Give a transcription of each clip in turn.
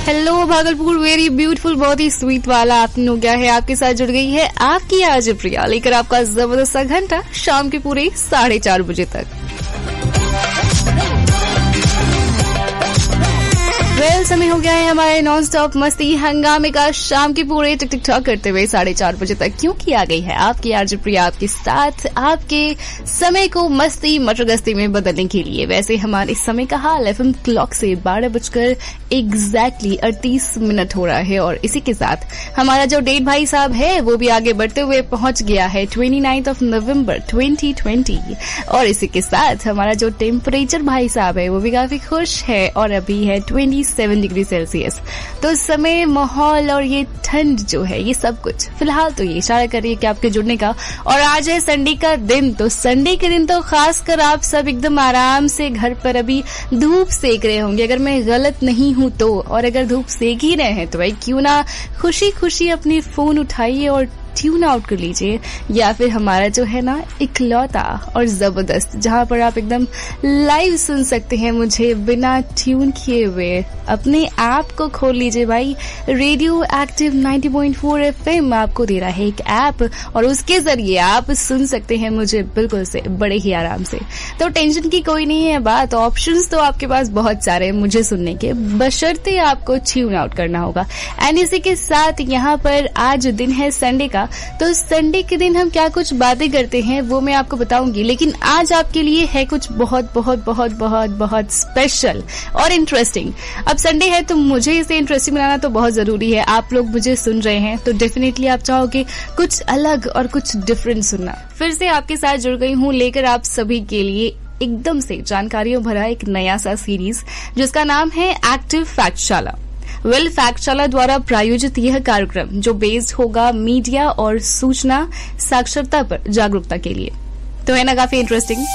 Hello Bhagalpur, very beautiful, बहुत ही sweet वाला आपने हो गया है। आपके साथ जुड़ गई है आपकी आज प्रिया, लेकर आपका जबरदस्त घंटा शाम के पूरे 4:30 बजे तक। समय हो गया है हमारे नॉन स्टॉप मस्ती हंगामे का शाम के पूरे टिक टिक टॉक करते हुए 4:30 बजे तक, क्योंकि आ गई है आपकी आरजे प्रिया आपके साथ आपके समय को मस्ती मटरगस्ती में बदलने के लिए। वैसे हमारे समय का हाल एफएम क्लॉक से 12 एग्जैक्टली 38 मिनट हो रहा है, और इसी के साथ हमारा जो डेट भाई साहब है वो भी आगे बढ़ते हुए पहुंच गया है 29 नवंबर 2020, और इसी के साथ हमारा जो टेम्परेचर भाई साहब है वो भी काफी खुश है, और अभी है 27 डिग्री सेल्सियस। तो समय, माहौल और ये ठंड जो है, ये सब कुछ फिलहाल तो ये इशारा कर रही है कि आपके जुड़ने का। और आज है संडे का दिन, तो संडे के दिन तो खासकर आप सब एकदम आराम से घर पर अभी धूप सेक रहे होंगे, अगर मैं गलत नहीं हूं तो। और अगर धूप सेक ही रहे हैं तो भाई क्यों ना खुशी खुशी अपने फोन उठाइए और ट्यून आउट कर लीजिए, या फिर हमारा जो है ना इकलौता और जबरदस्त, जहां पर आप एकदम लाइव सुन सकते हैं मुझे बिना ट्यून किए हुए, अपने ऐप को खोल लीजिए भाई। रेडियो एक्टिव 90.4 FM आपको दे रहा है एक ऐप, और उसके जरिए आप सुन सकते हैं मुझे बिल्कुल से बड़े ही आराम से। तो टेंशन की कोई नहीं है बात, ऑप्शंस तो आपके पास बहुत सारे हैं मुझे सुनने के, बशर्ते आपको ट्यून आउट करना होगा। एंड इसी के साथ यहाँ पर आज दिन है संडे का, तो संडे के दिन हम क्या कुछ बातें करते हैं वो मैं आपको बताऊंगी, लेकिन आज आपके लिए है कुछ बहुत बहुत बहुत बहुत बहुत स्पेशल और इंटरेस्टिंग। अब संडे है तो मुझे इसे इंटरेस्टिंग बनाना तो बहुत जरूरी है। आप लोग मुझे सुन रहे हैं तो डेफिनेटली आप चाहोगे कुछ अलग और कुछ डिफरेंट सुनना। फिर से आपके साथ जुड़ गई हूँ लेकर आप सभी के लिए एकदम से जानकारियों भरा एक नया सा सीरीज, जिसका नाम है एक्टिव फैक्टशाला। फैक्टशाला द्वारा प्रायोजित यह कार्यक्रम जो बेस्ड होगा मीडिया और सूचना साक्षरता पर जागरूकता के लिए, तो है ना काफी इंटरेस्टिंग।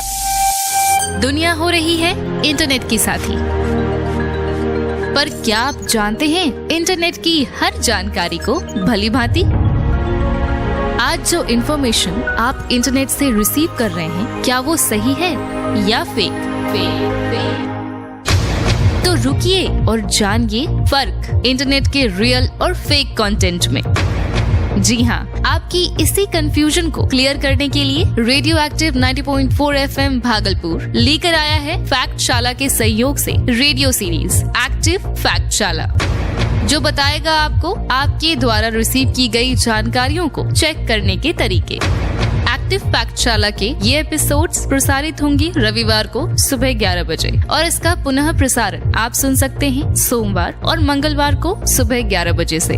दुनिया हो रही है इंटरनेट की साथी, पर क्या आप जानते हैं इंटरनेट की हर जानकारी को भली भांति? आज जो इन्फॉर्मेशन आप इंटरनेट से रिसीव कर रहे हैं, क्या वो सही है या फेक? तो रुकिए और जानिए फर्क इंटरनेट के रियल और फेक कंटेंट में। जी हाँ, आपकी इसी कंफ्यूजन को क्लियर करने के लिए रेडियो एक्टिव 90.4 FM भागलपुर लेकर आया है फैक्टशाला के सहयोग से रेडियो सीरीज एक्टिव फैक्टशाला, जो बताएगा आपको आपके द्वारा रिसीव की गई जानकारियों को चेक करने के तरीके। एक्टिव फैक्टशाला के ये एपिसोड्स प्रसारित होंगी रविवार को सुबह 11 बजे, और इसका पुनः प्रसारण आप सुन सकते हैं सोमवार और मंगलवार को सुबह 11 बजे से।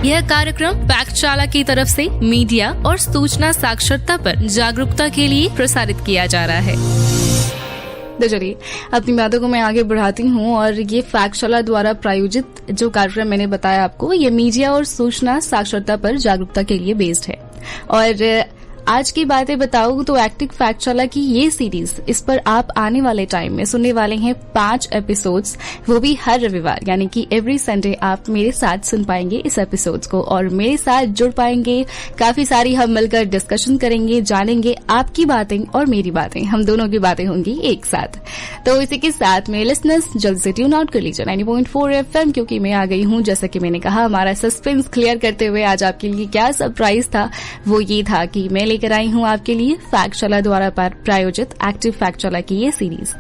यह कार्यक्रम फैक्टशाला की तरफ से मीडिया और सूचना साक्षरता पर जागरूकता के लिए प्रसारित किया जा रहा है। तो चलिए अपनी बातों को मैं आगे बढ़ाती हूँ, और ये फैक्टशाला द्वारा प्रायोजित जो कार्यक्रम मैंने बताया आपको, ये मीडिया और सूचना साक्षरता पर जागरूकता के लिए बेस्ड है। और आज की बातें बताऊं तो एक्टिव फैक्टशाला की ये सीरीज, इस पर आप आने वाले टाइम में सुनने वाले हैं 5 एपिसोड्स, वो भी हर रविवार, यानी कि एवरी संडे आप मेरे साथ सुन पाएंगे इस एपिसोड्स को, और मेरे साथ जुड़ पाएंगे। काफी सारी हम मिलकर डिस्कशन करेंगे, जानेंगे आपकी बातें और मेरी बातें, हम दोनों की बातें होंगी एक साथ। तो इसी के साथ मेरे लिसनर्स जल्द से ट्यून आउट कर लीजिए 90.4 FM, क्योंकि मैं आ गई हूँ। जैसा कि मैंने कहा, हमारा सस्पेंस क्लियर करते हुए आज आपके लिए क्या सरप्राइज था, वो ये था कि मैं लेकर आई हूँ आपके लिए फैक्टशाला द्वारा प्रायोजित एक्टिव फैक्टशाला की ये सीरीज।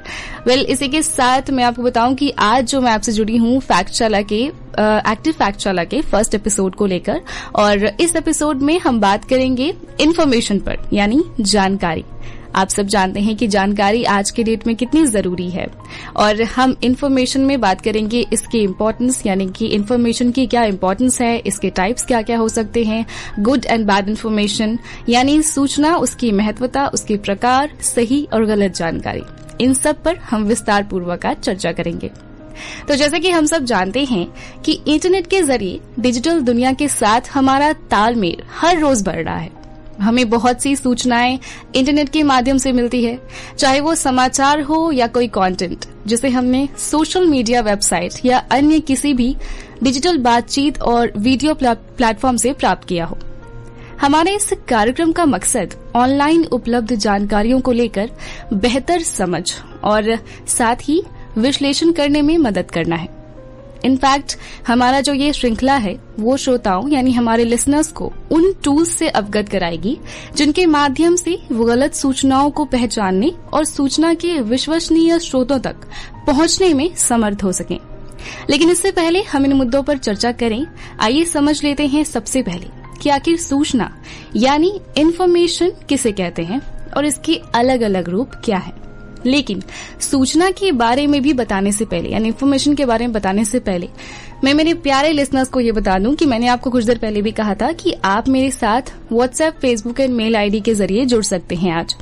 इसी के साथ मैं आपको बताऊं कि आज जो मैं आपसे जुड़ी हूँ फैक्टशाला के एक्टिव फैक्टशाला के फर्स्ट एपिसोड को लेकर, और इस एपिसोड में हम बात करेंगे इन्फॉर्मेशन पर, यानी जानकारी। आप सब जानते हैं कि जानकारी आज के डेट में कितनी जरूरी है, और हम इन्फॉर्मेशन में बात करेंगे इसकी इम्पोर्टेंस, यानी कि इन्फॉर्मेशन की क्या इम्पोर्टेंस है, इसके टाइप्स क्या क्या हो सकते हैं, गुड एंड बैड इन्फॉर्मेशन, यानी सूचना, उसकी महत्वता, उसके प्रकार, सही और गलत जानकारी, इन सब पर हम विस्तार पूर्वक आज चर्चा करेंगे। तो जैसे कि हम सब जानते हैं कि इंटरनेट के जरिए डिजिटल दुनिया के साथ हमारा तालमेल हर रोज बढ़ रहा है। हमें बहुत सी सूचनाएं इंटरनेट के माध्यम से मिलती है, चाहे वो समाचार हो या कोई कंटेंट जिसे हमने सोशल मीडिया, वेबसाइट या अन्य किसी भी डिजिटल बातचीत और वीडियो प्लेटफॉर्म से प्राप्त किया हो। हमारे इस कार्यक्रम का मकसद ऑनलाइन उपलब्ध जानकारियों को लेकर बेहतर समझ और साथ ही विश्लेषण करने में मदद करना है। इनफैक्ट हमारा जो ये श्रृंखला है वो श्रोताओं यानी हमारे लिसनर्स को उन टूल्स से अवगत कराएगी जिनके माध्यम से वो गलत सूचनाओं को पहचानने और सूचना के विश्वसनीय स्रोतों तक पहुंचने में समर्थ हो सकें। लेकिन इससे पहले हम इन मुद्दों पर चर्चा करें, आइए समझ लेते हैं सबसे पहले कि आखिर सूचना यानी इन्फॉर्मेशन किसे कहते हैं और इसके अलग अलग रूप क्या है। लेकिन सूचना के बारे में भी बताने से पहले यानी इन्फॉर्मेशन के बारे में बताने से पहले मैं मेरे प्यारे लिसनर्स को ये बता दूं कि मैंने आपको कुछ देर पहले भी कहा था कि आप मेरे साथ WhatsApp, Facebook and mail ID के जरिए जुड़ सकते हैं। आज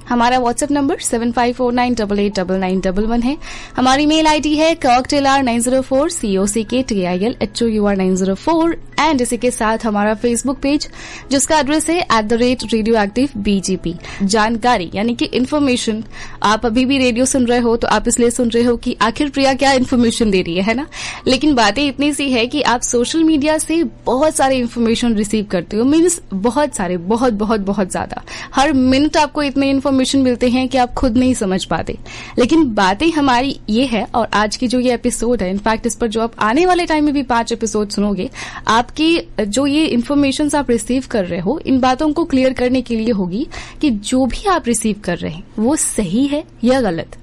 हमारा व्हाट्सएप नंबर 7549889911 है। हमारी मेल आईडी है cocktailhour904 cocktailhour904 एंड इसी के साथ हमारा फेसबुक पेज जिसका एड्रेस है @radioactivebgp। जानकारी यानी कि इन्फॉर्मेशन, आप अभी भी रेडियो सुन रहे हो तो आप इसलिए सुन रहे हो कि आखिर प्रिया क्या इन्फॉर्मेशन दे रही है ना। लेकिन बातें इतनी सी है कि आप सोशल मीडिया से बहुत सारे इन्फॉर्मेशन रिसीव करते हो, मीन्स बहुत सारे, बहुत बहुत बहुत ज्यादा। हर मिनट आपको इतने इन्फॉर्मेशन मिलते हैं कि आप खुद नहीं समझ पाते। लेकिन बातें हमारी ये है, और आज की जो ये एपिसोड है, इनफैक्ट इस पर जो आप आने वाले टाइम में भी 5 एपिसोड सुनोगे, आपकी जो ये इन्फॉर्मेशन आप रिसीव कर रहे हो, इन बातों को क्लियर करने के लिए होगी कि जो भी आप रिसीव कर रहे हैं वो सही है या गलत।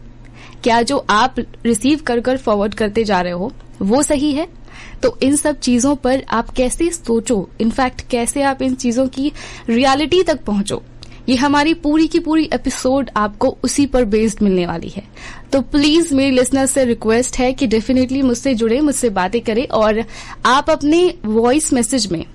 क्या जो आप रिसीव कर कर फॉरवर्ड करते जा रहे हो वो सही है? तो इन सब चीजों पर आप कैसे सोचो, इनफैक्ट कैसे आप इन चीजों की रियलिटी तक पहुंचो, ये हमारी पूरी की पूरी एपिसोड आपको उसी पर बेस्ड मिलने वाली है। तो प्लीज मेरे लिसनर से रिक्वेस्ट है कि डेफिनेटली मुझसे जुड़े, मुझसे बातें करें, और आप अपने वॉइस मैसेज में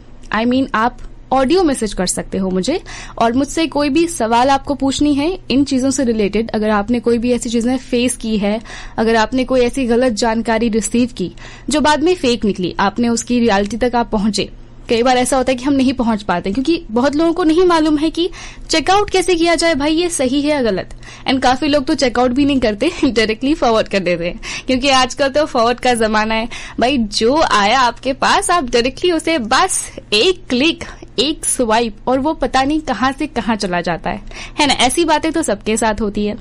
आप ऑडियो मैसेज कर सकते हो मुझे, और मुझसे कोई भी सवाल आपको पूछनी है इन चीजों से रिलेटेड। अगर आपने कोई भी ऐसी चीजें फेस की है, अगर आपने कोई ऐसी गलत जानकारी रिसीव की जो बाद में फेक निकली, आपने उसकी रियलिटी तक आप पहुंचे। कई बार ऐसा होता है कि हम नहीं पहुंच पाते क्योंकि बहुत लोगों को नहीं मालूम है कि चेकआउट कैसे किया जाए, भाई ये सही है या गलत। एंड काफी लोग तो चेकआउट भी नहीं करते, डायरेक्टली फॉरवर्ड कर देते हैं, क्योंकि आजकल तो फॉरवर्ड का जमाना है। भाई जो आया आपके पास आप डायरेक्टली उसे बस एक क्लिक, एक स्वाइप, और वो पता नहीं कहां से कहां चला जाता है ना। ऐसी बातें तो सबके साथ होती है।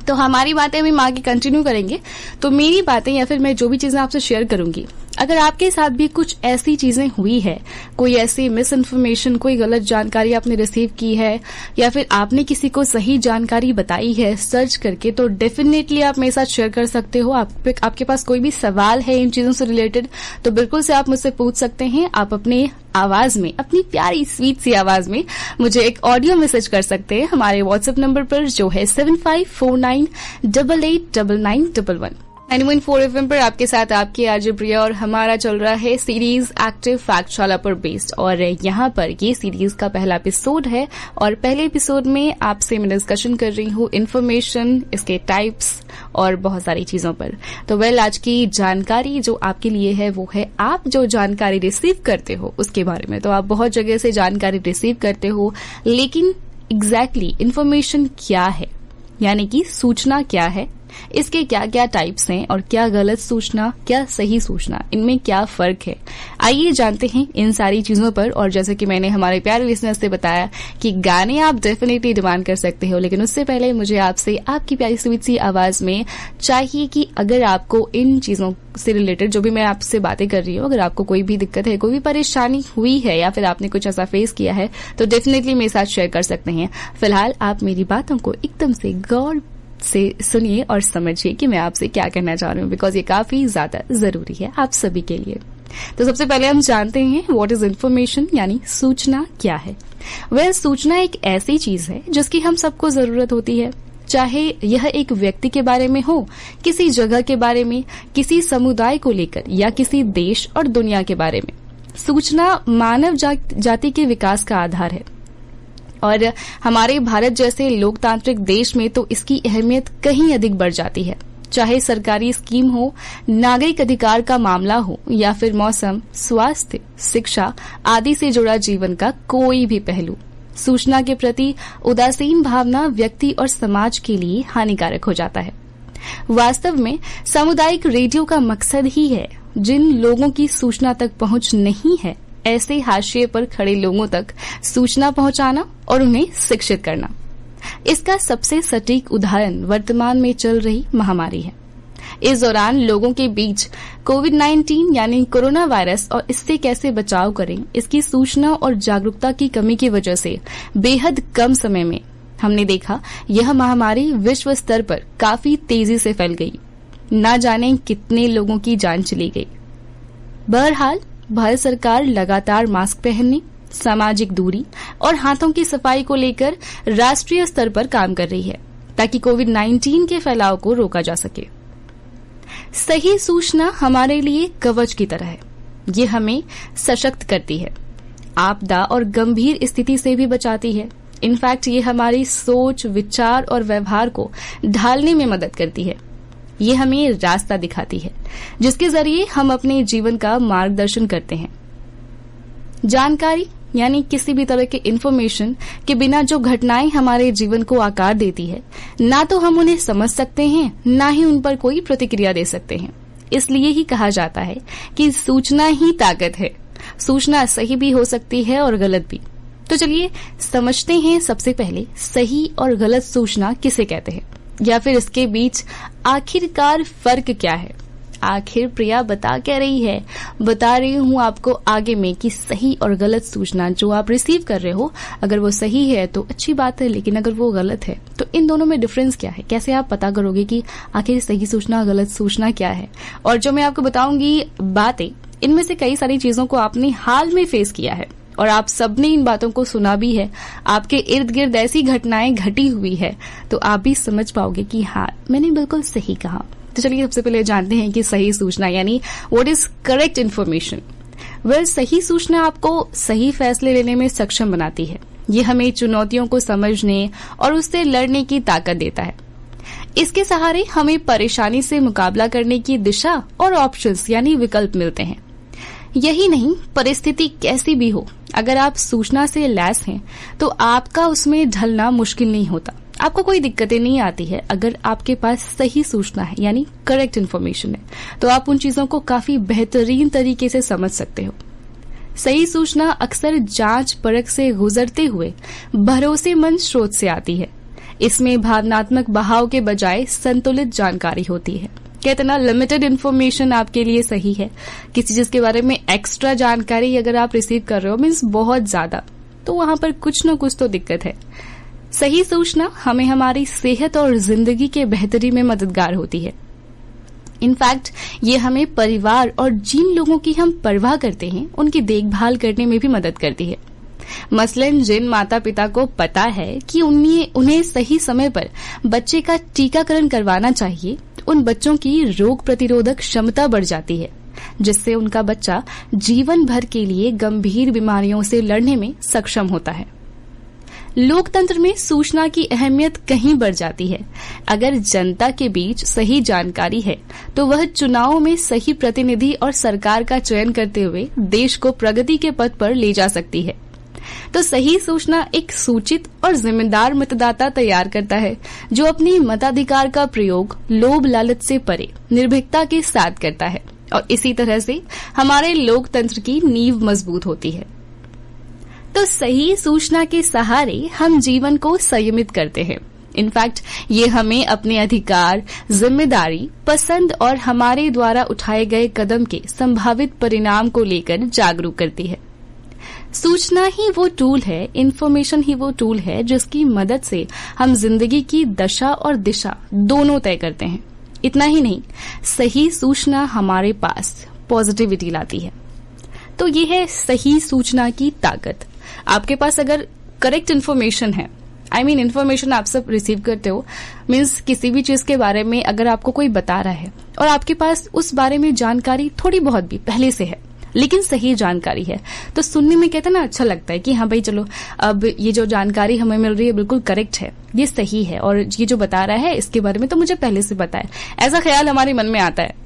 तो हमारी बातें हम आगे कंटिन्यू करेंगे। तो मेरी बातें या फिर मैं जो भी चीजें आपसे शेयर करूंगी, अगर आपके साथ भी कुछ ऐसी चीजें हुई है, कोई ऐसी मिस इन्फॉर्मेशन, कोई गलत जानकारी आपने रिसीव की है, या फिर आपने किसी को सही जानकारी बताई है सर्च करके, तो डेफिनेटली आप मेरे साथ शेयर कर सकते हो। आपके पास कोई भी सवाल है इन चीजों से रिलेटेड तो बिल्कुल से आप मुझसे पूछ सकते हैं। आप अपने आवाज में, अपनी प्यारी स्वीट सी आवाज में मुझे एक ऑडियो मैसेज कर सकते हैं हमारे व्हाट्सएप नंबर पर जो है 7549889911। 91.4 FM पर आपके साथ आपकी आरजे प्रिया, और हमारा चल रहा है सीरीज एक्टिव फैक्टशाला पर बेस्ड, और यहाँ पर ये सीरीज का पहला एपिसोड है। और पहले एपिसोड में आपसे मैं डिस्कशन कर रही हूँ इन्फॉर्मेशन, इसके टाइप्स और बहुत सारी चीजों पर। तो आज की जानकारी जो आपके लिए है वो है आप जो जानकारी रिसीव करते हो उसके बारे में। तो आप बहुत जगह से जानकारी रिसीव करते हो, लेकिन एग्जैक्टली इन्फॉर्मेशन क्या है, यानी कि सूचना क्या है, इसके क्या क्या टाइप्स हैं, और क्या गलत सूचना, क्या सही सूचना, इनमें क्या फर्क है। आइए जानते हैं इन सारी चीजों पर। और जैसे कि मैंने हमारे प्यारे लिसनर्स से बताया कि गाने आप डेफिनेटली डिमांड कर सकते हो, लेकिन उससे पहले मुझे आपसे आपकी प्यारी स्वीट सी आवाज में चाहिए कि अगर आपको इन चीजों से रिलेटेड जो भी मैं आपसे बातें कर रही हूँ, अगर आपको कोई भी दिक्कत है, कोई भी परेशानी हुई है, या फिर आपने कुछ ऐसा फेस किया है, तो डेफिनेटली मेरे साथ शेयर कर सकते हैं। फिलहाल आप मेरी बातों को एकदम से गौर से सुनिए और समझिए कि मैं आपसे क्या कहना चाह रही हूँ, बिकॉज ये काफी ज्यादा जरूरी है आप सभी के लिए। तो सबसे पहले हम जानते हैं व्हाट इज इन्फॉर्मेशन, यानी सूचना क्या है। सूचना एक ऐसी चीज है जिसकी हम सबको जरूरत होती है, चाहे यह एक व्यक्ति के बारे में हो, किसी जगह के बारे में, किसी समुदाय को लेकर, या किसी देश और दुनिया के बारे में। सूचना मानव जाति के विकास का आधार है, और हमारे भारत जैसे लोकतांत्रिक देश में तो इसकी अहमियत कहीं अधिक बढ़ जाती है। चाहे सरकारी स्कीम हो, नागरिक अधिकार का मामला हो, या फिर मौसम, स्वास्थ्य, शिक्षा आदि से जुड़ा जीवन का कोई भी पहलू, सूचना के प्रति उदासीन भावना व्यक्ति और समाज के लिए हानिकारक हो जाता है। वास्तव में सामुदायिक रेडियो का मकसद ही है जिन लोगों की सूचना तक पहुंच नहीं है, ऐसे हाशिए पर खड़े लोगों तक सूचना पहुंचाना और उन्हें शिक्षित करना। इसका सबसे सटीक उदाहरण वर्तमान में चल रही महामारी है। इस दौरान लोगों के बीच कोविड-19 यानी कोरोना वायरस और इससे कैसे बचाव करें, इसकी सूचना और जागरूकता की कमी की वजह से बेहद कम समय में हमने देखा यह महामारी विश्व स्तर पर काफी तेजी से फैल गई। ना जाने कितने लोगों की जान चली गई। बहरहाल भारत सरकार लगातार मास्क पहनने, सामाजिक दूरी और हाथों की सफाई को लेकर राष्ट्रीय स्तर पर काम कर रही है ताकि कोविड-19 के फैलाव को रोका जा सके। सही सूचना हमारे लिए कवच की तरह है। ये हमें सशक्त करती है, आपदा और गंभीर स्थिति से भी बचाती है। इनफैक्ट ये हमारी सोच, विचार और व्यवहार को ढालने में मदद करती है। ये हमें रास्ता दिखाती है जिसके जरिए हम अपने जीवन का मार्गदर्शन करते हैं। जानकारी यानी किसी भी तरह के इंफॉर्मेशन के बिना जो घटनाएं हमारे जीवन को आकार देती है, ना तो हम उन्हें समझ सकते हैं, ना ही उन पर कोई प्रतिक्रिया दे सकते हैं। इसलिए ही कहा जाता है कि सूचना ही ताकत है। सूचना सही भी हो सकती है और गलत भी। तो चलिए समझते हैं सबसे पहले सही और गलत सूचना किसे कहते हैं, या फिर इसके बीच आखिरकार फर्क क्या है। आखिर प्रिया बता क्या रही है? बता रही हूँ आपको आगे में कि सही और गलत सूचना जो आप रिसीव कर रहे हो, अगर वो सही है तो अच्छी बात है, लेकिन अगर वो गलत है तो इन दोनों में डिफरेंस क्या है? कैसे आप पता करोगे कि आखिर सही सूचना गलत सूचना क्या है? और जो मैं आपको बताऊंगी बातें, इनमें से कई सारी चीजों को आपने हाल में फेस किया है और आप सबने इन बातों को सुना भी है। आपके इर्द गिर्द ऐसी घटनाएं घटी हुई है तो आप भी समझ पाओगे कि हाँ, मैंने बिल्कुल सही कहा। तो चलिए सबसे पहले जानते हैं कि सही सूचना यानी what is correct information. Well, सही सूचना आपको सही फैसले लेने में सक्षम बनाती है। ये हमें चुनौतियों को समझने और उससे लड़ने की ताकत देता है। इसके सहारे हमें परेशानी से मुकाबला करने की दिशा और ऑप्शंस यानी विकल्प मिलते हैं। यही नहीं, परिस्थिति कैसी भी हो, अगर आप सूचना से लैस हैं तो आपका उसमें ढलना मुश्किल नहीं होता। आपको कोई दिक्कतें नहीं आती है। अगर आपके पास सही सूचना है यानी करेक्ट इन्फॉर्मेशन है तो आप उन चीजों को काफी बेहतरीन तरीके से समझ सकते हो। सही सूचना अक्सर जांच परख से गुजरते हुए भरोसेमंद स्रोत से आती है। इसमें भावनात्मक बहाव के बजाय संतुलित जानकारी होती है। कहते ना, लिमिटेड इन्फॉर्मेशन आपके लिए सही है। किसी चीज के बारे में एक्स्ट्रा जानकारी अगर आप रिसीव कर रहे हो मीन्स बहुत ज्यादा, तो वहां पर कुछ न कुछ तो दिक्कत है। सही सूचना हमें हमारी सेहत और जिंदगी के बेहतरी में मददगार होती है। इनफैक्ट ये हमें परिवार और जिन लोगों की हम परवाह करते हैं उनकी देखभाल करने में भी मदद करती है। मसलन जिन माता पिता को पता है कि उन्हें सही समय पर बच्चे का टीकाकरण करवाना चाहिए, उन बच्चों की रोग प्रतिरोधक क्षमता बढ़ जाती है, जिससे उनका बच्चा जीवन भर के लिए गंभीर बीमारियों से लड़ने में सक्षम होता है। लोकतंत्र में सूचना की अहमियत कहीं बढ़ जाती है। अगर जनता के बीच सही जानकारी है तो वह चुनावों में सही प्रतिनिधि और सरकार का चयन करते हुए देश को प्रगति के पथ पर ले जा सकती है। तो सही सूचना एक सूचित और जिम्मेदार मतदाता तैयार करता है जो अपने मताधिकार का प्रयोग लोभ लालच से परे निर्भीकता के साथ करता है, और इसी तरह से हमारे लोकतंत्र की नींव मजबूत होती है। तो सही सूचना के सहारे हम जीवन को संयमित करते हैं। इनफैक्ट ये हमें अपने अधिकार, जिम्मेदारी, पसंद और हमारे द्वारा उठाए गए कदम के संभावित परिणाम को लेकर जागरूक करती है। सूचना ही वो टूल है, इन्फॉर्मेशन ही वो टूल है जिसकी मदद से हम जिंदगी की दशा और दिशा दोनों तय करते हैं। इतना ही नहीं, सही सूचना हमारे पास पॉजिटिविटी लाती है। तो ये है सही सूचना की ताकत। आपके पास अगर करेक्ट इन्फॉर्मेशन है, इन्फॉर्मेशन आप सब रिसीव करते हो, मीन्स किसी भी चीज के बारे में अगर आपको कोई बता रहा है और आपके पास उस बारे में जानकारी थोड़ी बहुत भी पहले से है, लेकिन सही जानकारी है, तो सुनने में कहते ना अच्छा लगता है कि हाँ भाई चलो, अब ये जो जानकारी हमें मिल रही है बिल्कुल करेक्ट है, ये सही है, और ये जो बता रहा है इसके बारे में तो मुझे पहले से पता है, ऐसा ख्याल हमारे मन में आता है।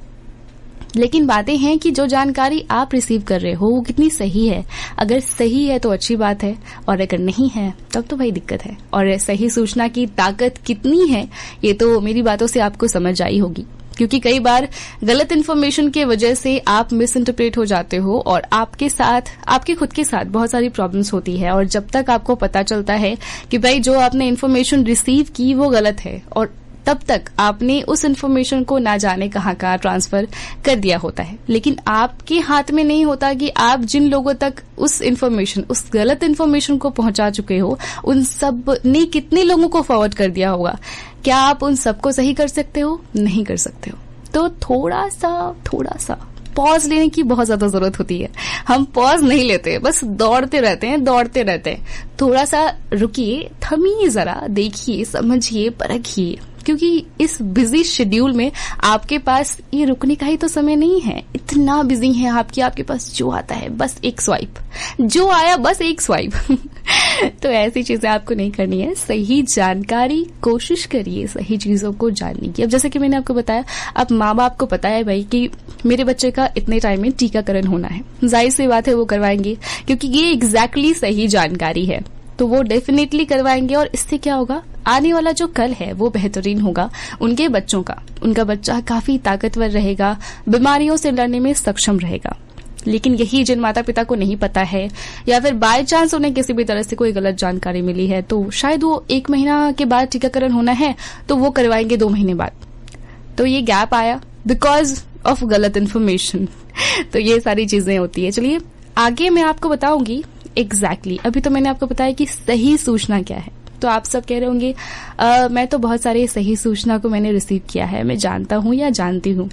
लेकिन बातें हैं कि जो जानकारी आप रिसीव कर रहे हो वो कितनी सही है। अगर सही है तो अच्छी बात है, और अगर नहीं है तब तो भाई दिक्कत है। और सही सूचना की ताकत कितनी है ये तो मेरी बातों से आपको समझ आई होगी, क्योंकि कई बार गलत इन्फॉर्मेशन की वजह से आप मिस इंटरप्रेट हो जाते हो और आपके खुद के साथ बहुत सारी प्रॉब्लम्स होती है। और जब तक आपको पता चलता है कि भाई जो आपने इन्फॉर्मेशन रिसीव की वो गलत है, और तब तक आपने उस इन्फॉर्मेशन को ना जाने कहाँ ट्रांसफर कर दिया होता है। लेकिन आपके हाथ में नहीं होता कि आप जिन लोगों तक उस गलत इन्फॉर्मेशन को पहुंचा चुके हो, उन सब ने कितने लोगों को फॉरवर्ड कर दिया होगा। क्या आप उन सबको सही कर सकते हो? नहीं कर सकते हो। तो थोड़ा सा पॉज लेने की बहुत ज्यादा जरूरत होती है। हम पॉज नहीं लेते, बस दौड़ते रहते हैं। थोड़ा सा रुकिए, थमिए, जरा देखिए, समझिए, परखिए, क्योंकि इस बिजी शेड्यूल में आपके पास ये रुकने का ही तो समय नहीं है। इतना बिजी है आपके पास, जो आता है बस एक स्वाइप, जो आया बस एक स्वाइप। तो ऐसी चीजें आपको नहीं करनी है। सही जानकारी, कोशिश करिए सही चीजों को जानने की। अब जैसे कि मैंने आपको बताया, अब माँ बाप को पता है भाई कि मेरे बच्चे का इतने टाइम में टीकाकरण होना है, जाहिर सी बात है वो करवाएंगे, क्योंकि ये एग्जैक्टली सही जानकारी है, तो वो डेफिनेटली करवाएंगे। और इससे क्या होगा, आने वाला जो कल है वो बेहतरीन होगा उनके बच्चों का। उनका बच्चा काफी ताकतवर रहेगा, बीमारियों से लड़ने में सक्षम रहेगा। लेकिन यही जिन माता पिता को नहीं पता है, या फिर बाय चांस उन्हें किसी भी तरह से कोई गलत जानकारी मिली है, तो शायद वो 1 महीना के बाद टीकाकरण होना है तो वो करवाएंगे 2 महीने बाद। तो ये गैप आया बिकॉज ऑफ गलत इन्फॉर्मेशन। तो ये सारी चीजें होती है। चलिए आगे मैं आपको बताऊंगी एग्जैक्टली। अभी तो मैंने आपको बताया कि सही सूचना क्या है। तो आप सब कह रहे होंगे मैं तो बहुत सारे सही सूचना को मैंने रिसीव किया है, मैं जानता हूं या जानती हूं।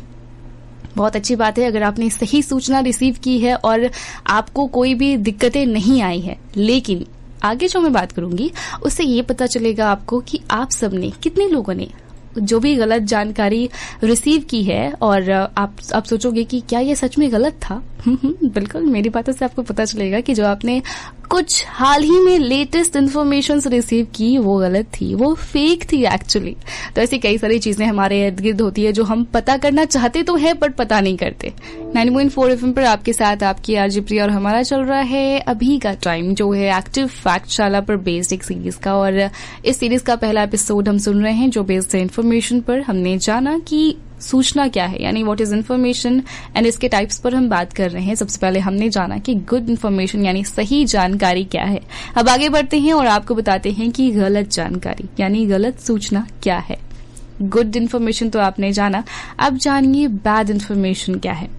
बहुत अच्छी बात है अगर आपने सही सूचना रिसीव की है और आपको कोई भी दिक्कतें नहीं आई है। लेकिन आगे जो मैं बात करूंगी उससे ये पता चलेगा आपको कि आप सबने, कितने लोगों ने जो भी गलत जानकारी रिसीव की है। और आप सोचोगे कि क्या ये सच में गलत था? बिल्कुल, मेरी बातों से आपको पता चलेगा कि जो आपने कुछ हाल ही में लेटेस्ट इन्फॉर्मेशन रिसीव की वो गलत थी, वो फेक थी एक्चुअली। तो ऐसी कई सारी चीजें हमारे इर्द गिर्द होती है जो हम पता करना चाहते तो है बट पता नहीं करते। 90.4 FM पर आपके साथ आपकी आरजे प्रिया, और हमारा चल रहा है अभी का टाइम जो है एक्टिव फैक्टशाला पर बेस्ड एक सीरीज का। और इस सीरीज का पहला एपिसोड हम सुन रहे हैं जो बेस्ड है इन्फॉर्मेशन पर। हमने जाना कि सूचना क्या है, यानी व्हाट इज इन्फॉर्मेशन, एंड इसके टाइप्स पर हम बात कर रहे हैं। सबसे पहले हमने जाना कि गुड इन्फॉर्मेशन यानी सही जानकारी क्या है। अब आगे बढ़ते हैं और आपको बताते हैं कि गलत जानकारी यानी गलत सूचना क्या है। गुड इन्फॉर्मेशन तो आपने जाना, अब जानिए बैड इन्फॉर्मेशन क्या है।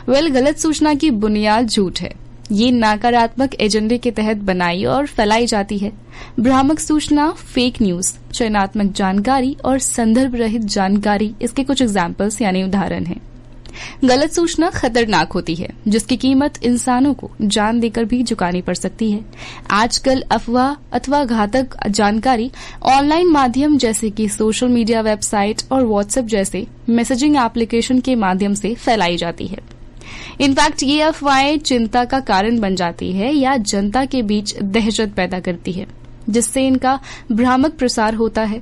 गलत सूचना की बुनियाद झूठ है। ये नकारात्मक एजेंडे के तहत बनाई और फैलाई जाती है। भ्रामक सूचना, फेक न्यूज, चयनात्मक जानकारी और संदर्भ रहित जानकारी इसके कुछ एग्जाम्पल्स यानी उदाहरण हैं। गलत सूचना खतरनाक होती है जिसकी कीमत इंसानों को जान देकर भी चुकानी पड़ सकती है। आजकल अफवाह अथवा घातक जानकारी ऑनलाइन माध्यम जैसे कि सोशल मीडिया, वेबसाइट और व्हाट्सएप जैसे मैसेजिंग एप्लीकेशन के माध्यम से फैलाई जाती है। इनफैक्ट ये अफवाहें चिंता का कारण बन जाती है या जनता के बीच दहशत पैदा करती है, जिससे इनका भ्रामक प्रसार होता है।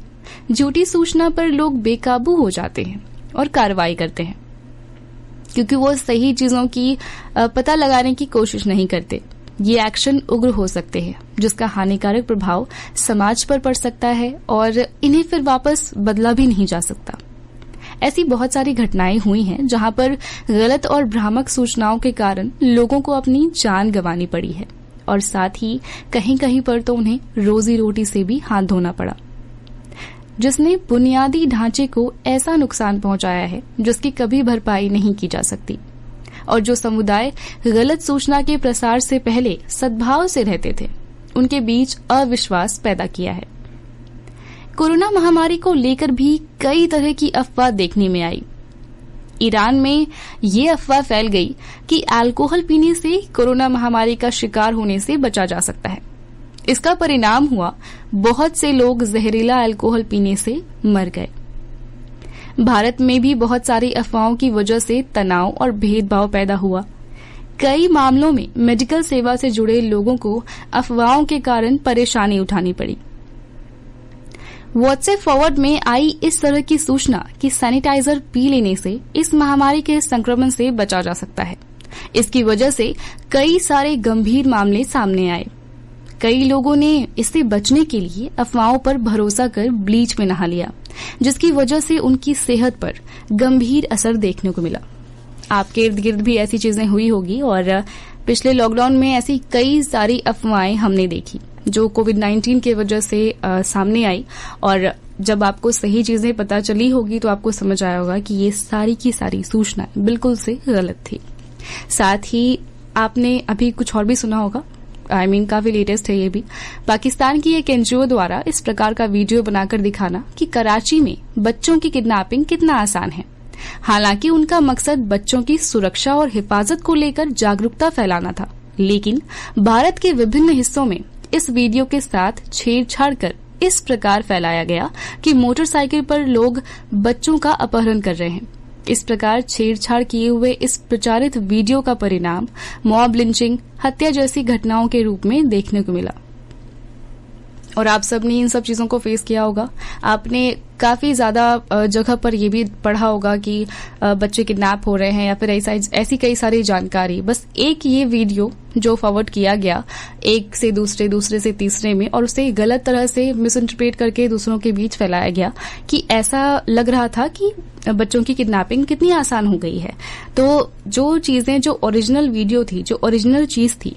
झूठी सूचना पर लोग बेकाबू हो जाते हैं और कार्रवाई करते हैं क्योंकि वो सही चीजों की पता लगाने की कोशिश नहीं करते। ये एक्शन उग्र हो सकते हैं जिसका हानिकारक प्रभाव समाज पर पड़ सकता है और इन्हें फिर वापस बदला भी नहीं जा सकता। ऐसी बहुत सारी घटनाएं हुई हैं जहां पर गलत और भ्रामक सूचनाओं के कारण लोगों को अपनी जान गंवानी पड़ी है और साथ ही कहीं कहीं पर तो उन्हें रोजी रोटी से भी हाथ धोना पड़ा, जिसने बुनियादी ढांचे को ऐसा नुकसान पहुंचाया है जिसकी कभी भरपाई नहीं की जा सकती। और जो समुदाय गलत सूचना के प्रसार से पहले सद्भाव से रहते थे उनके बीच अविश्वास पैदा किया है। कोरोना महामारी को लेकर भी कई तरह की अफवाह देखने में आई। ईरान में ये अफवाह फैल गई कि अल्कोहल पीने से कोरोना महामारी का शिकार होने से बचा जा सकता है। इसका परिणाम हुआ बहुत से लोग जहरीला अल्कोहल पीने से मर गए। भारत में भी बहुत सारी अफवाहों की वजह से तनाव और भेदभाव पैदा हुआ। कई मामलों में मेडिकल सेवा से जुड़े लोगों को अफवाहों के कारण परेशानी उठानी पड़ी। व्हाट्सएप फॉरवर्ड में आई इस तरह की सूचना कि सैनिटाइजर पी लेने से इस महामारी के संक्रमण से बचा जा सकता है। इसकी वजह से कई सारे गंभीर मामले सामने आए। कई लोगों ने इससे बचने के लिए अफवाहों पर भरोसा कर ब्लीच में नहा लिया, जिसकी वजह से उनकी सेहत पर गंभीर असर देखने को मिला। आपके इर्द गिर्द भी ऐसी चीजें हुई होगी और पिछले लॉकडाउन में ऐसी कई सारी अफवाहें हमने देखी जो कोविड-19 की वजह से सामने आई और जब आपको सही चीजें पता चली होगी तो आपको समझ आया होगा कि ये सारी की सारी सूचनाएं बिल्कुल से गलत थी। साथ ही आपने अभी कुछ और भी सुना होगा, काफी लेटेस्ट है ये भी। पाकिस्तान की एक एनजीओ द्वारा इस प्रकार का वीडियो बनाकर दिखाना कि कराची में बच्चों की किडनैपिंग कितना आसान है। हालांकि उनका मकसद बच्चों की सुरक्षा और हिफाजत को लेकर जागरूकता फैलाना था, लेकिन भारत के विभिन्न हिस्सों में इस वीडियो के साथ छेड़छाड़ कर इस प्रकार फैलाया गया कि मोटरसाइकिल पर लोग बच्चों का अपहरण कर रहे हैं। इस प्रकार छेड़छाड़ किए हुए इस प्रचारित वीडियो का परिणाम मॉब लिंचिंग, हत्या जैसी घटनाओं के रूप में देखने को मिला। और आप सबने इन सब चीजों को फेस किया होगा। आपने काफी ज्यादा जगह पर ये भी पढ़ा होगा कि बच्चे किडनैप हो रहे हैं या फिर ऐसी कई सारी जानकारी। बस एक ये वीडियो जो फॉरवर्ड किया गया एक से दूसरे, दूसरे से तीसरे में, और उसे गलत तरह से मिस इंटरप्रेट करके दूसरों के बीच फैलाया गया कि ऐसा लग रहा था कि बच्चों की किडनैपिंग कितनी आसान हो गई है। तो जो चीजें, जो ओरिजिनल वीडियो थी, जो ओरिजिनल चीज थी,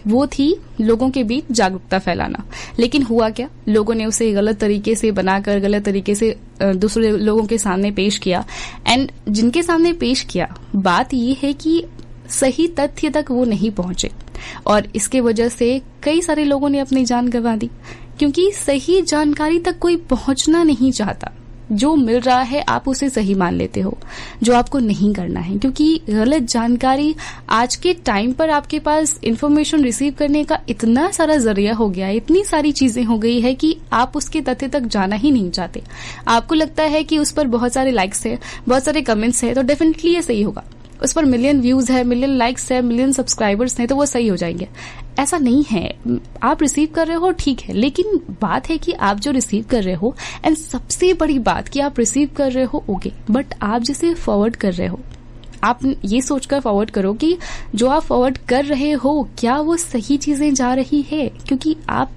वो थी लोगों के बीच जागरूकता फैलाना। लेकिन हुआ क्या, लोगों ने उसे गलत तरीके से बनाकर, गलत तरीके से दूसरे लोगों के सामने पेश किया। एंड जिनके सामने पेश किया, बात ये है कि सही तथ्य तक वो नहीं पहुंचे, और इसके वजह से कई सारे लोगों ने अपनी जान गंवा दी, क्योंकि सही जानकारी तक कोई पहुंचना नहीं चाहता। जो मिल रहा है आप उसे सही मान लेते हो, जो आपको नहीं करना है, क्योंकि गलत जानकारी आज के टाइम पर आपके पास इंफॉर्मेशन रिसीव करने का इतना सारा जरिया हो गया है, इतनी सारी चीजें हो गई है कि आप उसके तथ्य तक जाना ही नहीं चाहते। आपको लगता है कि उस पर बहुत सारे लाइक्स है, बहुत सारे कमेंट्स है, तो डेफिनेटली ये सही होगा। उस पर मिलियन व्यूज है, मिलियन लाइक्स है, मिलियन सब्सक्राइबर्स हैं, तो वो सही हो जाएंगे। ऐसा नहीं है। आप रिसीव कर रहे हो, ठीक है, लेकिन बात है कि आप जो रिसीव कर रहे हो, एंड सबसे बड़ी बात कि आप रिसीव कर रहे हो, ओके, बट आप जिसे फॉरवर्ड कर रहे हो, आप ये सोचकर फॉरवर्ड करो कि जो आप फॉरवर्ड कर रहे हो क्या वो सही चीजें जा रही है, क्योंकि आप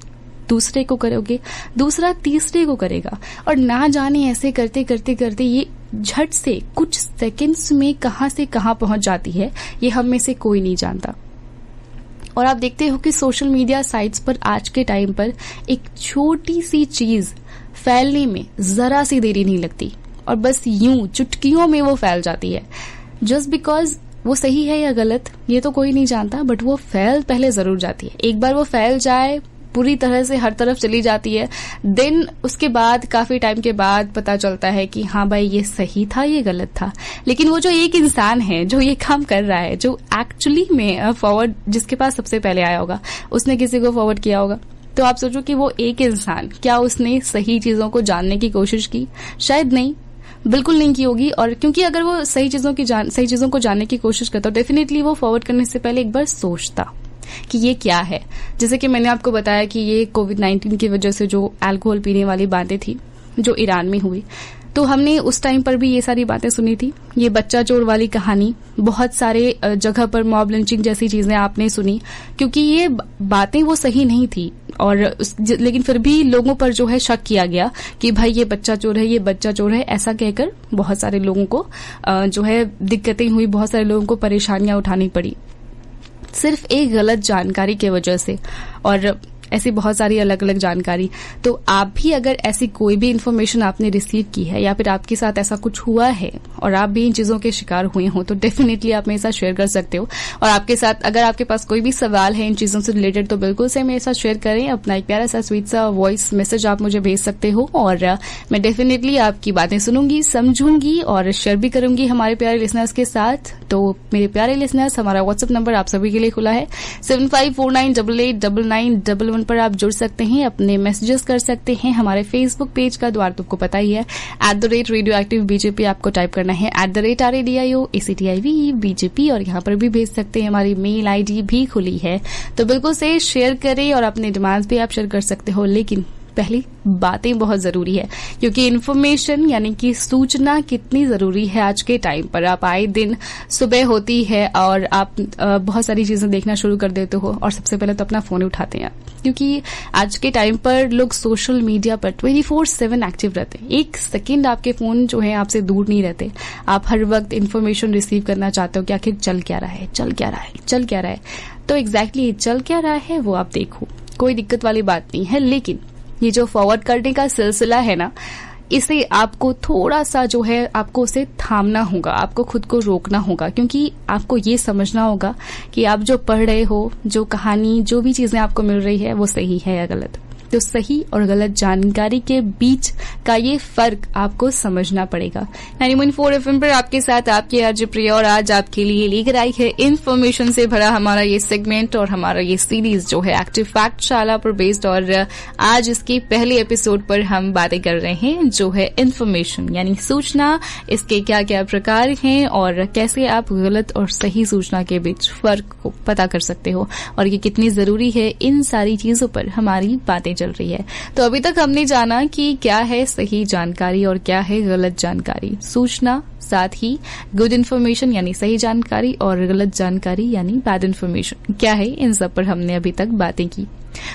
दूसरे को करोगे, दूसरा तीसरे को करेगा, और ना जाने ऐसे करते करते करते ये झट से कुछ सेकंड्स में कहां से कहां पहुंच जाती है, ये हम में से कोई नहीं जानता। और आप देखते हो कि सोशल मीडिया साइट्स पर आज के टाइम पर एक छोटी सी चीज फैलने में जरा सी देरी नहीं लगती, और बस यूं चुटकियों में वो फैल जाती है। जस्ट बिकॉज वो सही है या गलत ये तो कोई नहीं जानता, बट वो फैल पहले जरूर जाती है। एक बार वो फैल जाए, पूरी तरह से हर तरफ चली जाती है, देन उसके बाद काफी टाइम के बाद पता चलता है कि हाँ भाई ये सही था, ये गलत था। लेकिन वो जो एक इंसान है जो ये काम कर रहा है, जो एक्चुअली में फॉरवर्ड, जिसके पास सबसे पहले आया होगा, उसने किसी को फॉरवर्ड किया होगा, तो आप सोचो कि वो एक इंसान, क्या उसने सही चीजों को जानने की कोशिश की? शायद नहीं, बिल्कुल नहीं की होगी। और क्योंकि अगर वो सही चीजों को जानने की कोशिश करता, तो डेफिनेटली वो फॉरवर्ड करने से पहले एक बार सोचता कि ये क्या है। जैसे कि मैंने आपको बताया कि ये कोविड-19 की वजह से जो अल्कोहल पीने वाली बातें थी जो ईरान में हुई, तो हमने उस टाइम पर भी ये सारी बातें सुनी थी। ये बच्चा चोर वाली कहानी, बहुत सारे जगह पर मॉब लिंचिंग जैसी चीजें आपने सुनी, क्योंकि ये बातें वो सही नहीं थी। और लेकिन फिर भी लोगों पर जो है शक किया गया कि भाई ये बच्चा चोर है, ये बच्चा चोर है, ऐसा कहकर बहुत सारे लोगों को जो है दिक्कतें हुई, बहुत सारे लोगों को परेशानियां उठानी पड़ी, सिर्फ एक गलत जानकारी की वजह से। और ऐसी बहुत सारी अलग अलग जानकारी। तो आप भी अगर ऐसी कोई भी इन्फॉर्मेशन आपने रिसीव की है, या फिर आपके साथ ऐसा कुछ हुआ है और आप भी इन चीजों के शिकार हुए हो, तो डेफिनेटली आप मेरे साथ शेयर कर सकते हो। और आपके साथ अगर आपके पास कोई भी सवाल है इन चीजों से रिलेटेड, तो बिल्कुल से मेरे साथ शेयर करें। अपना एक प्यारा सा स्वीट सा वॉइस मैसेज आप मुझे भेज सकते हो, और मैं डेफिनेटली आपकी बातें सुनूंगी, समझूंगी और शेयर भी करूंगी हमारे प्यारे लिसनर्स के साथ। तो मेरे प्यारे लिसनर्स, हमारा व्हाट्सएप नंबर आप सभी के लिए खुला है 7549889911 पर आप जुड़ सकते हैं, अपने मैसेजेस कर सकते हैं। हमारे फेसबुक पेज का द्वार तुमको पता ही है, @radioactive BJP आपको टाइप करना है, @RADIOACTIV BJP, और यहाँ पर भी भेज सकते हैं। हमारी मेल आईडी भी खुली है, तो बिल्कुल से शेयर करें और अपने डिमांड्स भी आप शेयर कर सकते हो। लेकिन पहली बातें बहुत जरूरी है, क्योंकि इन्फॉर्मेशन यानी कि सूचना कितनी जरूरी है आज के टाइम पर। आप आए दिन सुबह होती है और आप बहुत सारी चीजें देखना शुरू कर देते हो, और सबसे पहले तो अपना फोन उठाते हैं, क्योंकि आज के टाइम पर लोग सोशल मीडिया पर 24/7 एक्टिव रहते हैं। एक सेकंड आपके फोन जो है आपसे दूर नहीं रहते। आप हर वक्त इन्फॉर्मेशन रिसीव करना चाहते हो कि आखिर चल क्या रहा है, चल क्या रहा है, चल क्या रहा है। तो एग्जैक्टली चल क्या रहा है वो आप देखो, कोई दिक्कत वाली बात नहीं है। लेकिन ये जो फॉरवर्ड करने का सिलसिला है ना, इसे आपको थोड़ा सा जो है आपको उसे थामना होगा, आपको खुद को रोकना होगा, क्योंकि आपको ये समझना होगा कि आप जो पढ़ रहे हो, जो कहानी, जो भी चीजें आपको मिल रही है वो सही है या गलत। तो सही और गलत जानकारी के बीच का ये फर्क आपको समझना पड़ेगा। 90.4 FM पर आपके साथ आपकी आरजे प्रिया, और आज आपके लिए लेकर आई है इन्फॉर्मेशन से भरा हमारा ये सेगमेंट और हमारा ये सीरीज जो है एक्टिव फैक्ट शाला पर बेस्ड। और आज इसके पहले एपिसोड पर हम बातें कर रहे हैं जो है इन्फॉर्मेशन यानी सूचना, इसके क्या क्या प्रकार हैं और कैसे आप गलत और सही सूचना के बीच फर्क को पता कर सकते हो और ये कितनी जरूरी है। इन सारी चीजों पर हमारी बातें चल रही है। तो अभी तक हमने जाना कि क्या है सही जानकारी और क्या है गलत जानकारी, सूचना, साथ ही गुड इन्फॉर्मेशन यानी सही जानकारी और गलत जानकारी यानी बैड इन्फॉर्मेशन क्या है, इन सब पर हमने अभी तक बातें की।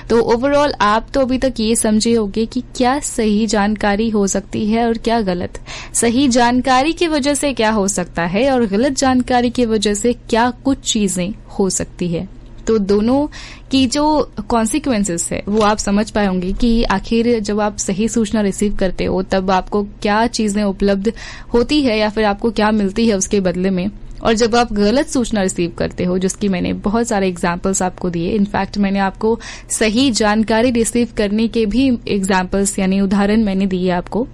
तो ओवरऑल आप तो अभी तक ये समझे होंगे कि क्या सही जानकारी हो सकती है और क्या गलत। सही जानकारी की वजह से क्या हो सकता है और गलत जानकारी की वजह से क्या कुछ चीजें हो सकती है। तो दोनों की जो कॉन्सिक्वेंसेस है वो आप समझ पाए होंगे कि आखिर जब आप सही सूचना रिसीव करते हो तब आपको क्या चीजें उपलब्ध होती है या फिर आपको क्या मिलती है उसके बदले में, और जब आप गलत सूचना रिसीव करते हो, जिसकी मैंने बहुत सारे एग्जाम्पल्स आपको दिए। इनफैक्ट मैंने आपको सही जानकारी रिसीव करने के भी एग्जाम्पल्स यानी उदाहरण मैंने दिए आपको।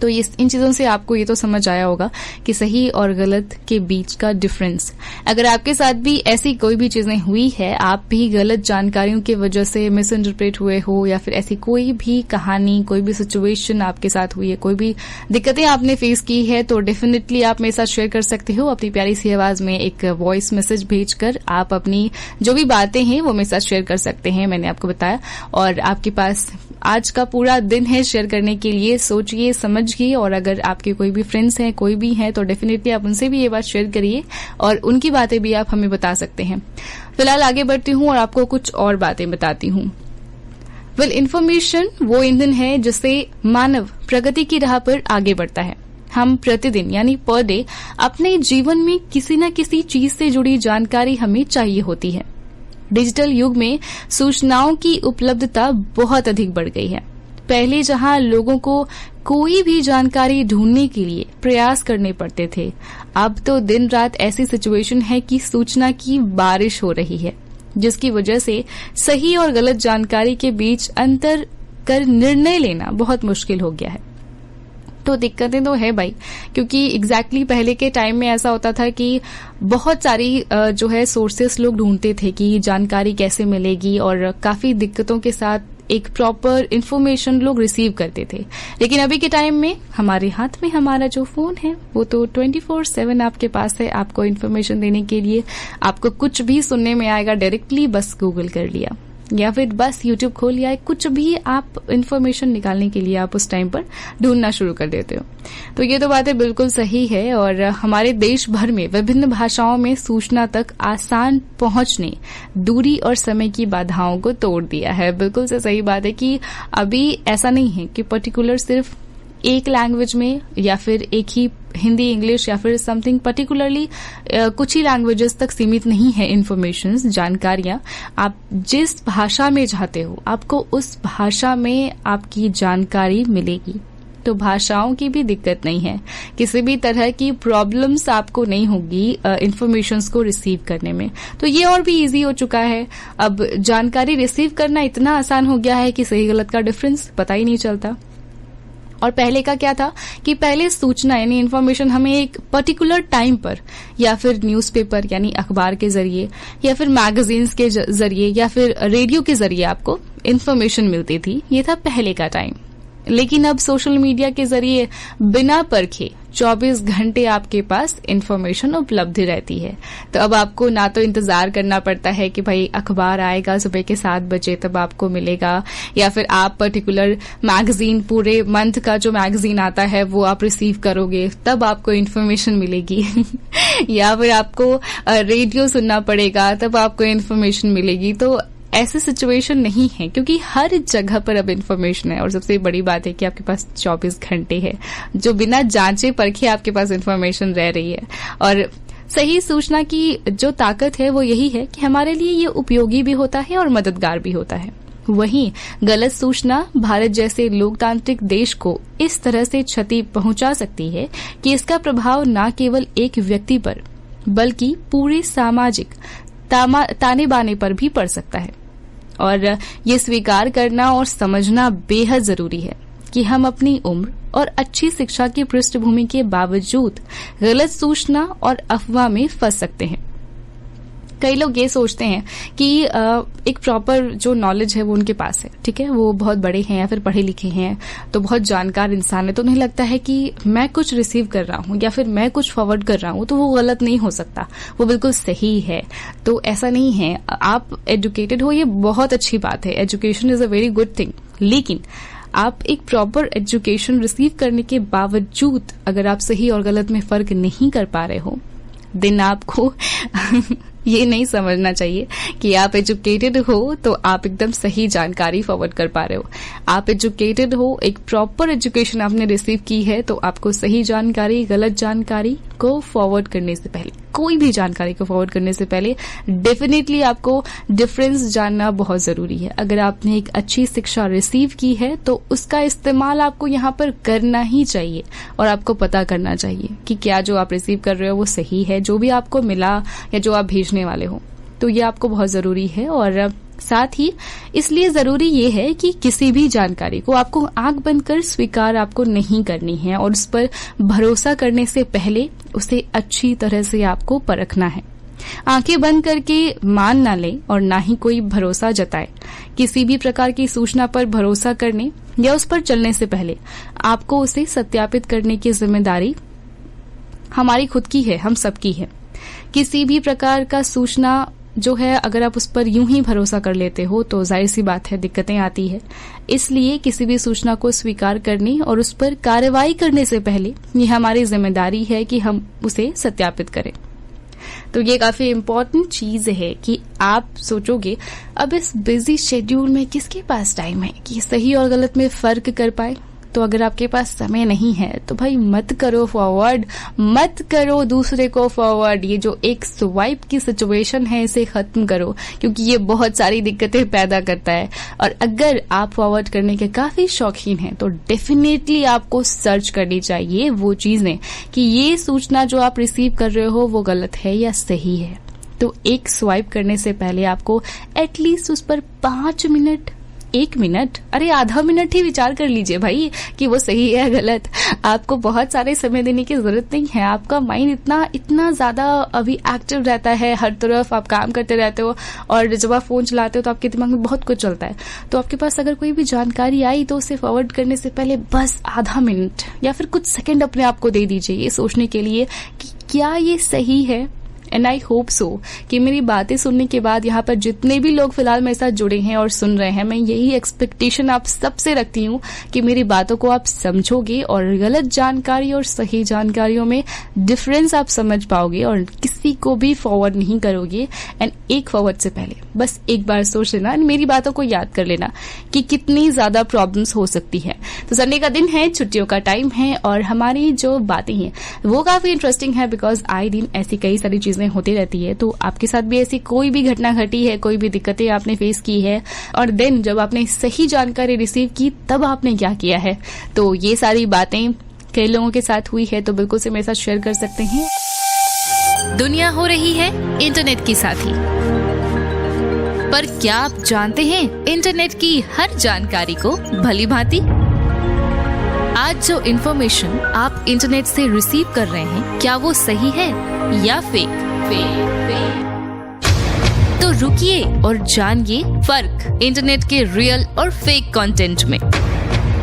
तो इन चीजों से आपको ये तो समझ आया होगा कि सही और गलत के बीच का डिफरेंस। अगर आपके साथ भी ऐसी कोई भी चीजें हुई है, आप भी गलत जानकारियों की वजह से मिस इंटरप्रेट हुए हो या फिर ऐसी कोई भी कहानी, कोई भी सिचुएशन आपके साथ हुई है, कोई भी दिक्कतें आपने फेस की है, तो डेफिनेटली आप मेरे साथ शेयर कर सकते हो। अपनी प्यारी सी आवाज में एक वॉइस मैसेज भेजकर आप अपनी जो भी बातें हैं वो मेरे साथ शेयर कर सकते हैं, मैंने आपको बताया। और आपके पास आज का पूरा दिन है शेयर करने के लिए, सोचिए समझिए। और अगर आपके कोई भी फ्रेंड्स हैं, कोई भी हैं, तो डेफिनेटली आप उनसे भी ये बात शेयर करिए और उनकी बातें भी आप हमें बता सकते हैं। फिलहाल आगे बढ़ती हूँ और आपको कुछ और बातें बताती हूँ। इन्फॉर्मेशन वो ईंधन है जिससे मानव प्रगति की राह पर आगे बढ़ता है। हम प्रतिदिन यानी पर डे अपने जीवन में किसी न किसी चीज से जुड़ी जानकारी हमें चाहिए होती है। डिजिटल युग में सूचनाओं की उपलब्धता बहुत अधिक बढ़ गई है। पहले जहां लोगों को कोई भी जानकारी ढूंढने के लिए प्रयास करने पड़ते थे, अब तो दिन रात ऐसी सिचुएशन है कि सूचना की बारिश हो रही है, जिसकी वजह से सही और गलत जानकारी के बीच अंतर कर निर्णय लेना बहुत मुश्किल हो गया है। तो दिक्कतें तो है भाई, क्योंकि एग्जैक्टली पहले के टाइम में ऐसा होता था कि बहुत सारी जो है सोर्सेस लोग ढूंढते थे कि जानकारी कैसे मिलेगी और काफी दिक्कतों के साथ एक प्रॉपर इन्फॉर्मेशन लोग रिसीव करते थे। लेकिन अभी के टाइम में हमारे हाथ में हमारा जो फोन है वो तो 24/7 आपके पास है। आपको इन्फॉर्मेशन देने के लिए आपको कुछ भी सुनने में आएगा, डायरेक्टली बस गूगल कर लिया या फिर बस यूट्यूब खोल लिया, कुछ भी आप इन्फॉर्मेशन निकालने के लिए आप उस टाइम पर ढूंढना शुरू कर देते हो। तो ये तो बातें बिल्कुल सही है। और हमारे देश भर में विभिन्न भाषाओं में सूचना तक आसान पहुंचने दूरी और समय की बाधाओं को तोड़ दिया है। बिल्कुल से सही बात है कि अभी ऐसा नहीं है कि पर्टिकुलर सिर्फ एक लैंग्वेज में या फिर एक ही हिंदी, इंग्लिश या फिर समथिंग पर्टिकुलरली कुछ ही लैंग्वेजेस तक सीमित नहीं है इन्फॉर्मेशन, जानकारियां। आप जिस भाषा में चाहते हो आपको उस भाषा में आपकी जानकारी मिलेगी। तो भाषाओं की भी दिक्कत नहीं है, किसी भी तरह की प्रॉब्लम्स आपको नहीं होगी इन्फॉर्मेशंस को रिसीव करने में। तो ये और भी इजी हो चुका है। अब जानकारी रिसीव करना इतना आसान हो गया है कि सही गलत का डिफरेंस पता ही नहीं चलता। और पहले का क्या था कि पहले सूचना यानी इन्फॉर्मेशन हमें एक पर्टिकुलर टाइम पर या फिर न्यूज़पेपर यानी अखबार के जरिए या फिर मैगजीन्स के जरिए या फिर रेडियो के जरिए आपको इन्फॉर्मेशन मिलती थी। ये था पहले का टाइम। लेकिन अब सोशल मीडिया के जरिए बिना परखे 24 घंटे आपके पास इन्फॉर्मेशन उपलब्ध रहती है। तो अब आपको ना तो इंतजार करना पड़ता है कि भाई अखबार आएगा सुबह के 7 बजे तब आपको मिलेगा, या फिर आप पर्टिकुलर मैगजीन, पूरे मंथ का जो मैगजीन आता है वो आप रिसीव करोगे तब आपको इन्फॉर्मेशन मिलेगी या फिर आपको रेडियो सुनना पड़ेगा तब आपको इन्फॉर्मेशन मिलेगी। तो ऐसी सिचुएशन नहीं है, क्योंकि हर जगह पर अब इन्फॉर्मेशन है। और सबसे बड़ी बात है कि आपके पास 24 घंटे है जो बिना जांचे परखे आपके पास इन्फॉर्मेशन रह रही है। और सही सूचना की जो ताकत है वो यही है कि हमारे लिए ये उपयोगी भी होता है और मददगार भी होता है। वहीं गलत सूचना भारत जैसे लोकतांत्रिक देश को इस तरह से क्षति पहुंचा सकती है कि इसका प्रभाव न केवल एक व्यक्ति पर बल्कि पूरे सामाजिक ताने बाने पर भी पड़ सकता है। और ये स्वीकार करना और समझना बेहद जरूरी है कि हम अपनी उम्र और अच्छी शिक्षा की पृष्ठभूमि के बावजूद गलत सूचना और अफवाह में फंस सकते हैं। कई लोग ये सोचते हैं कि एक प्रॉपर जो नॉलेज है वो उनके पास है, ठीक है, वो बहुत बड़े हैं या फिर पढ़े लिखे हैं, तो बहुत जानकार इंसान है, तो उन्हें लगता है कि मैं कुछ रिसीव कर रहा हूँ या फिर मैं कुछ फॉरवर्ड कर रहा हूँ तो वो गलत नहीं हो सकता, वो बिल्कुल सही है। तो ऐसा नहीं है। आप एजुकेटेड हो, ये बहुत अच्छी बात है, education is a very good thing, लेकिन आप एक प्रॉपर एजुकेशन रिसीव करने के बावजूद अगर आप सही और गलत में फर्क नहीं कर पा रहे हो, दिन आपको ये नहीं समझना चाहिए कि आप एजुकेटेड हो तो आप एकदम सही जानकारी फॉरवर्ड कर पा रहे हो। आप एजुकेटेड हो, एक प्रॉपर एजुकेशन आपने रिसीव की है, तो आपको सही जानकारी, गलत जानकारी को फॉरवर्ड करने से पहले, कोई भी जानकारी को फॉरवर्ड करने से पहले डेफिनेटली आपको डिफरेंस जानना बहुत जरूरी है। अगर आपने एक अच्छी शिक्षा रिसीव की है तो उसका इस्तेमाल आपको यहाँ पर करना ही चाहिए और आपको पता करना चाहिए कि क्या जो आप रिसीव कर रहे हो वो सही है, जो भी आपको मिला या जो आप भेजने वाले हो, तो ये आपको बहुत जरूरी है। और साथ ही इसलिए जरूरी ये है कि किसी भी जानकारी को आपको आंख बंद कर स्वीकार आपको नहीं करनी है और उस पर भरोसा करने से पहले उसे अच्छी तरह से आपको परखना है। आंखें बंद करके मान ना ले और ना ही कोई भरोसा जताए। किसी भी प्रकार की सूचना पर भरोसा करने या उस पर चलने से पहले आपको उसे सत्यापित करने की जिम्मेदारी हमारी खुद की है, हम सबकी है। किसी भी प्रकार का सूचना जो है अगर आप उस पर यूं ही भरोसा कर लेते हो तो जाहिर सी बात है दिक्कतें आती है। इसलिए किसी भी सूचना को स्वीकार करने और उस पर कार्रवाई करने से पहले ये हमारी जिम्मेदारी है कि हम उसे सत्यापित करें। तो ये काफी इम्पोर्टेंट चीज है कि आप सोचोगे अब इस बिजी शेड्यूल में किसके पास टाइम है कि सही और गलत में फर्क कर पाए। तो अगर आपके पास समय नहीं है तो भाई मत करो फॉरवर्ड, मत करो दूसरे को फॉरवर्ड। ये जो एक स्वाइप की सिचुएशन है इसे खत्म करो, क्योंकि ये बहुत सारी दिक्कतें पैदा करता है। और अगर आप फॉरवर्ड करने के काफी शौकीन हैं तो डेफिनेटली आपको सर्च करनी चाहिए वो चीजें कि ये सूचना जो आप रिसीव कर रहे हो वो गलत है या सही है। तो एक स्वाइप करने से पहले आपको एटलीस्ट उस पर 5 मिनट, 1 मिनट, अरे आधा मिनट ही विचार कर लीजिए भाई कि वो सही है या गलत। आपको बहुत सारे समय देने की जरूरत नहीं है। आपका माइंड इतना ज्यादा अभी एक्टिव रहता है, हर तरफ आप काम करते रहते हो और जब आप फोन चलाते हो तो आपके दिमाग में बहुत कुछ चलता है। तो आपके पास अगर कोई भी जानकारी आई तो उसे फॉरवर्ड करने से पहले बस आधा मिनट या फिर कुछ सेकंड अपने आप को दे दीजिए ये सोचने के लिए कि क्या ये सही है। एंड आई होप सो कि मेरी बातें सुनने के बाद यहाँ पर जितने भी लोग फिलहाल मेरे साथ जुड़े हैं और सुन रहे हैं, मैं यही एक्सपेक्टेशन आप सबसे रखती हूँ कि मेरी बातों को आप समझोगे और गलत जानकारी और सही जानकारियों में डिफरेंस आप समझ पाओगे और किसी को भी फॉरवर्ड नहीं करोगे। एंड एक फॉरवर्ड से पहले बस एक बार सोच लेना, मेरी बातों को याद कर लेना कि कितनी ज्यादा प्रॉब्लम्स हो सकती है। तो संडे का दिन है, छुट्टियों का टाइम है और हमारी जो बातें हैं वो काफी इंटरेस्टिंग है बिकॉज आए दिन ऐसी कई सारी चीजें होती रहती है। तो आपके साथ भी ऐसी कोई भी घटना घटी है, कोई भी दिक्कतें आपने फेस की है और देन जब आपने सही जानकारी रिसीव की तब आपने क्या किया है। तो ये सारी बातें कई लोगों के साथ हुई है तो बिल्कुल से मेरे साथ शेयर कर सकते हैं। दुनिया हो रही है इंटरनेट की साथी, पर क्या आप जानते हैं इंटरनेट की हर जानकारी को भली भांति? आज जो इन्फॉर्मेशन आप इंटरनेट से रिसीव कर रहे हैं क्या वो सही है या फेक? तो रुकिए और जानिए फर्क इंटरनेट के रियल और फेक कंटेंट में।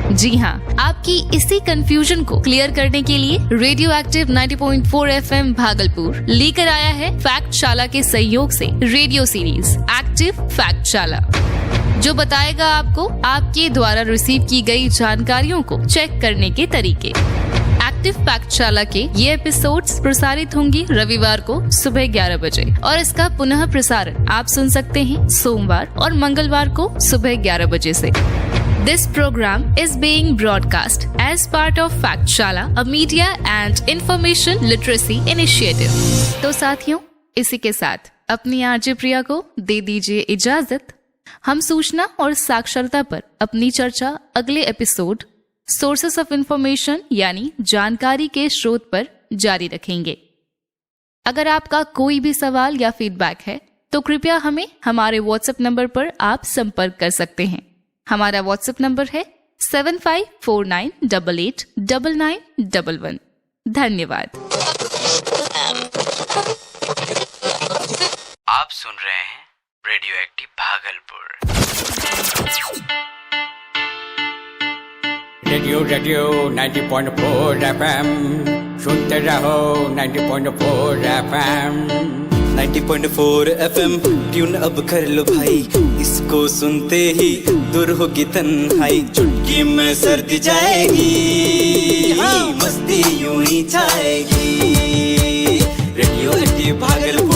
जी हाँ, आपकी इसी कंफ्यूजन को क्लियर करने के लिए रेडियो एक्टिव 90.4 FM भागलपुर लेकर आया है फैक्टशाला के सहयोग से रेडियो सीरीज एक्टिव फैक्टशाला, जो बताएगा आपको आपके द्वारा रिसीव की गई जानकारियों को चेक करने के तरीके। एक्टिव फैक्टशाला के ये एपिसोड्स प्रसारित होंगी रविवार को सुबह 11 बजे और इसका पुनः प्रसारण आप सुन सकते हैं सोमवार और मंगलवार को सुबह 11 बजे से। This program is being broadcast as part of Factshala, a media and information literacy initiative. तो साथियों, इसी के साथ अपनी आरजे प्रिया को दे दीजिए इजाजत। हम सूचना और साक्षरता पर अपनी चर्चा अगले एपिसोड सोर्सेस ऑफ इंफॉर्मेशन यानी जानकारी के स्रोत पर जारी रखेंगे। अगर आपका कोई भी सवाल या फीडबैक है तो कृपया हमें हमारे व्हाट्सएप नंबर पर आप संपर्क कर सकते हैं। हमारा व्हाट्सएप नंबर है 7549889911। धन्यवाद। आप सुन रहे हैं radio active Bhagalpur. Radio 90.4 FM सुनते रहो 90.4 FM 90.4 FM ट्यून अब कर लो भाई, इसको सुनते ही दूर होगी तन्हाई। चुटकी में सर्दी जाएगी, हाँ मस्ती यूं ही छाएगी। Radio active Bhagalpur.